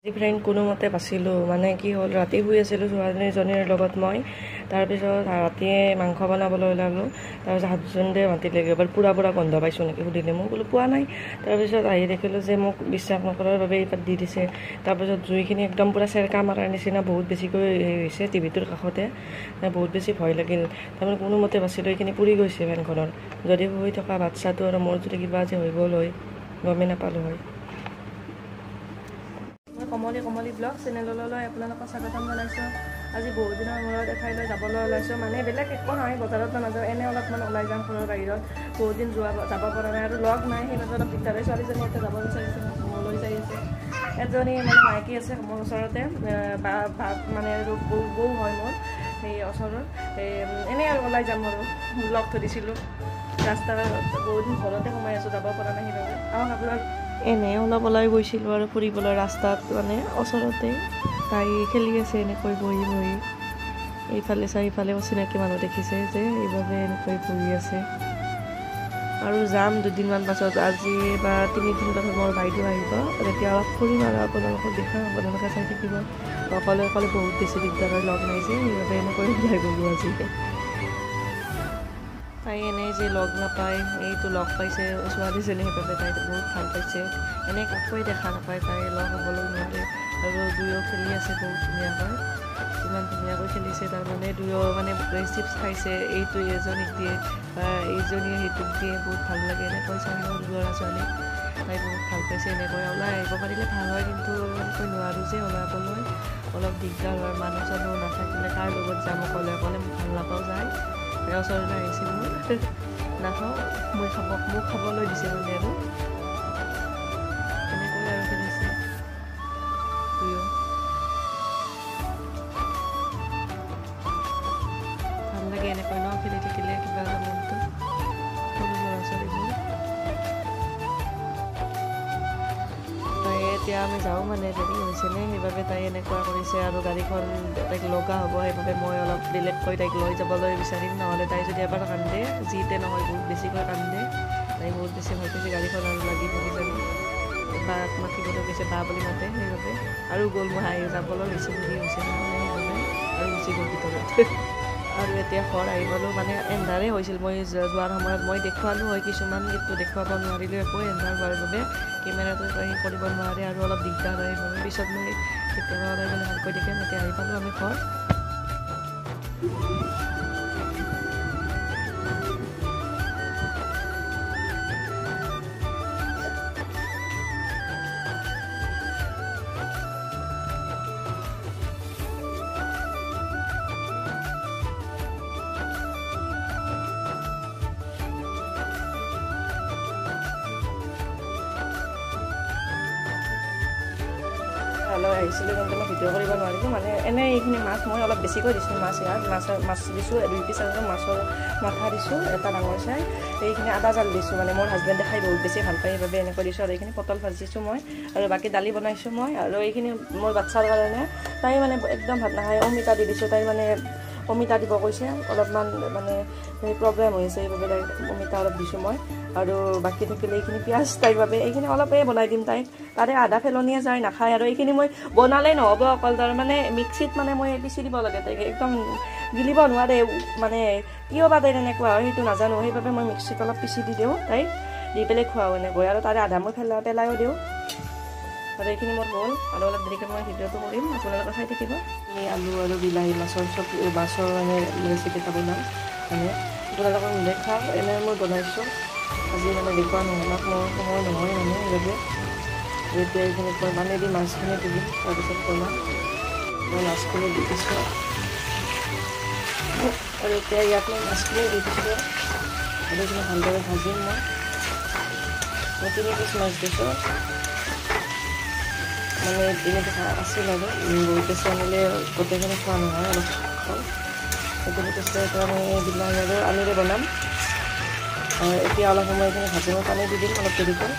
friend কোনোমতে বাচিলোঁ মানে কি হ'ল ৰাতি শুই আছিলোঁ ছোৱালীজনীৰ লগত মই তাৰপিছত ৰাতিয়ে মাংস বনাবলৈ ওলালোঁ তাৰপিছত হাজবেণ্ডে মাতিলে এবাৰ পুৰা গন্ধ পাইছোঁ নেকি সুধিলে মই বোলো পোৱা নাই তাৰপিছত আহি দেখিলোঁ যে মোক বিশ্বাস নকৰাৰ বাবে এইপাত দি দিছে তাৰপিছত জুইখিনি একদম পুৰা চেৰকা মাৰাৰ নিচিনা বহুত বেছিকৈ হৈছে টিভিটোৰ কাষতে বহুত বেছি ভয় লাগিল তাৰমানে কোনোমতে বাচিলোঁ এইখিনি পুৰি গৈছে ফেনখনৰ যদি শুই থকা বাচ্ছাটো আৰু মোৰ যদি কিবা যে হৈ গ'ল হয় গমেই নাপালোঁ হয় কমলি ব্লগ চেনেললৈ আপোনালোকক স্বাগতম জনাইছোঁ আজি বহুত দিনৰ মূৰত এঠাইলৈ যাবলৈ ওলাইছোঁ মানে বেলেগ একো নহয় বজাৰত নাযাওঁ এনে অলপমান ওলাই যাম ঘৰৰ বাহিৰত বহুত দিন যাব পৰা নাই আৰু লগ নাই সেইবাবে অলপ দিগদাৰ ছোৱালীজনী এতিয়া যাব বিচাৰিছে লৈ যাই আছে এজনী মানে মাইকী আছে মোৰ ওচৰতে মানে বৌ হয় মোৰ সেই ওচৰৰ এনেই আৰু ওলাই যাম আৰু লগ ধৰিছিলোঁ ৰাস্তা বহুত দিন ঘৰতে সোমাই আছোঁ যাব পৰা নাই সেইবাবে আপোনাক এনেই অলপ ওলাই গৈছিলোঁ আৰু ফুৰিবলৈ ৰাস্তাত মানে ওচৰতে তাই খেলি আছে এনেকৈ বহি এইফালে চাৰিফালে অচিনাকি মানুহ দেখিছে যে এইবাবে এনেকৈ বহি আছে আৰু যাম দুদিনমান পাছত আজি বা 3 দিন পাছত মোৰ বাইদেউ আহিব তেতিয়া অলপ ফুৰিম আৰু আপোনালোকক দেখাম আপোনালোকে চাই থাকিব অকলে বহুত বেছি দিগদাৰ হয় লগ নাই যে সেইবাবে এনেকৈ ওলাই গ'লোঁ আজি তাই এনেই যে লগ নাপায় এইটো লগ পাইছে ছোৱালীজনী সেইবাবে তাই বহুত ভাল পাইছে এনেই কাকোৱে দেখা নাপায় তাই লগ হ'বলৈ নোৱাৰে আৰু দুয়ো খেলি আছে বহুত ধুনীয়াকৈ ইমান ধুনীয়াকৈ খেলিছে তাৰমানে দুয়ো মানে চিপছ খাইছে এইটো এজনীক দিয়ে বা এইজনীয়ে সেইটোক দিয়ে বহুত ভাল লাগে এনেকৈ চাই ল'ৰা ছোৱালী তাই বহুত ভাল পাইছে এনেকৈ ওলাই আহিব পাৰিলে ভাল হয় কিন্তু এনেকৈ নোৱাৰোঁ যে ওলাবলৈ অলপ দিগদাৰ হয় মানুহ চানুহ নাথাকিলে তাৰ লগত যাম অকলে মোক ভাল নাপাওঁ যায় ওচৰলৈ আহিছিলোঁ নাখাওঁ মোক খাবলৈ দিছে মানে আৰু এনেকৈ আৰু খেলিছে দুয়ো ভাল লাগে এনেকৈ ন খেলি থাকিলে কিবা এটা মনটো সৰু ল'ৰা ছোৱালীবোৰ তাই এতিয়া আমি যাওঁ মানে দেৰি হৈছেনে সেইবাবে তাই এনেকুৱা কৰিছে আৰু গাড়ীখন তাইক লগা হ'ব সেইবাবে মই অলপ ডিলেটকৈ তাইক লৈ যাবলৈ বিচাৰিম নহ'লে তাই যদি এবাৰ কান্দে যিতে নহয় বহুত বেছিকৈ কান্দে তাই বহুত বেছি ভয় পাইছে গাড়ীখন আৰু লাগিব কিজানি বাক মাতিবলৈ গৈছে বা বুলি মাতে সেইবাবে আৰু গ'ল মই হাঁহি যাবলৈ বেছি দেৰি হৈছে নহ'লে সেইবাবে আৰু গুচি গ'ল ভিতৰত আৰু এতিয়া ঘৰ আহিবলৈও মানে এন্ধাৰে হৈছিল মই যোৱাৰ সময়ত মই দেখুৱালোঁ হয় কিছুমান কিন্তু দেখুৱাব নোৱাৰিলোঁ একো এন্ধাৰ হোৱাৰ বাবে কেমেৰাটো সেই কৰিব নোৱাৰে আৰু অলপ দিগদাৰ হয় সেইবাবে পিছত মই কেতিয়াবা ওলাই গ'লে ভালকৈ দেখিম এতিয়া আহি পালোঁ আমি ঘৰ লৈ আহিছিলোঁ কিন্তু মই ভিডিঅ' কৰিব নোৱাৰিলোঁ মানে এনেই এইখিনি মাছ মই অলপ বেছিকৈ দিছোঁ মাছ ইয়াত মাছ দিছোঁ 2 পিচ আৰু মাছৰ মাথা দিছোঁ এটা ডাঙৰ চাই এইখিনি আদা জাল দিছোঁ মানে মোৰ হাজবেণ্ডে খাই বহুত বেছি ভাল পায় সেইবাবে এনেকৈ দিছোঁ আৰু এইখিনি পটল ভাজিছোঁ মই আৰু বাকী দালি বনাইছোঁ মই আৰু এইখিনি মোৰ বাচ্ছাৰ কাৰণে তাই মানে একদম ভাত নাখায় অমিতা দি দিছোঁ তাই মানে অমিতা দিব কৈছে অলপমান মানে প্ৰব্লেম হৈছে সেইবাবে তাইক অমিতা অলপ দিছোঁ মই আৰু বাকী থাকিলে এইখিনি পিঁয়াজ তাইৰ বাবে এইখিনি অলপেই বনাই দিম তাইক তাৰে আধা পেলনিয়ে যায় নাখায় আৰু এইখিনি মই বনালেই নহ'ব অকল তাৰমানে মিক্সিত মানে মই পিচি দিব লাগে তাইক একদম গিলিব নোৱাৰে মানে কিয় বা তাই তেনেকুৱা হয় সেইটো নাজানো সেইবাবে মই মিক্সিত অলপ পিচি দি দিওঁ তাইক দি পেলাই খুৱাওঁ এনেকৈ আৰু তাৰে আধা মই পেলাইও দিওঁ আৰু এইখিনি মোৰ হ'ল আৰু অলপ দেৰিকৈ মই ভিডিঅ'টো কৰিম আপোনালোকে চাই থাকিব এই আলু আৰু বিলাহী মাছৰ মানে ৰেচিপি এটা বনাম মানে আপোনালোকক মিলাই খাওঁ এনেই মই বনাইছোঁ আজি মানে দেখুওৱা নহ'লক মোৰ সময় নহয় মানে সেইবাবে এতিয়া এইখিনি পানী দি মাছখিনি দি দিম তাৰপিছত বনাম মই মাছখিনি দি দিছোঁ আৰু এতিয়া ইয়াত মই মাছখিনি দি দিছোঁ আৰু এইখিনি ভালদৰে ভাজিম মই 3 পিচ মাছ দিছোঁ মানে 3 পিচ আছিল আৰু বহুত বেছি আনিলে গোটেইখিনি খোৱা নহয় অলপ খাওঁ সেইখিনি পিছত আমি বিলাহী আৰু আলুৰে বনাম এতিয়া অলপ সময় এইখিনি ভাজিব পানী দি দিম অলপ দেৰিকৈ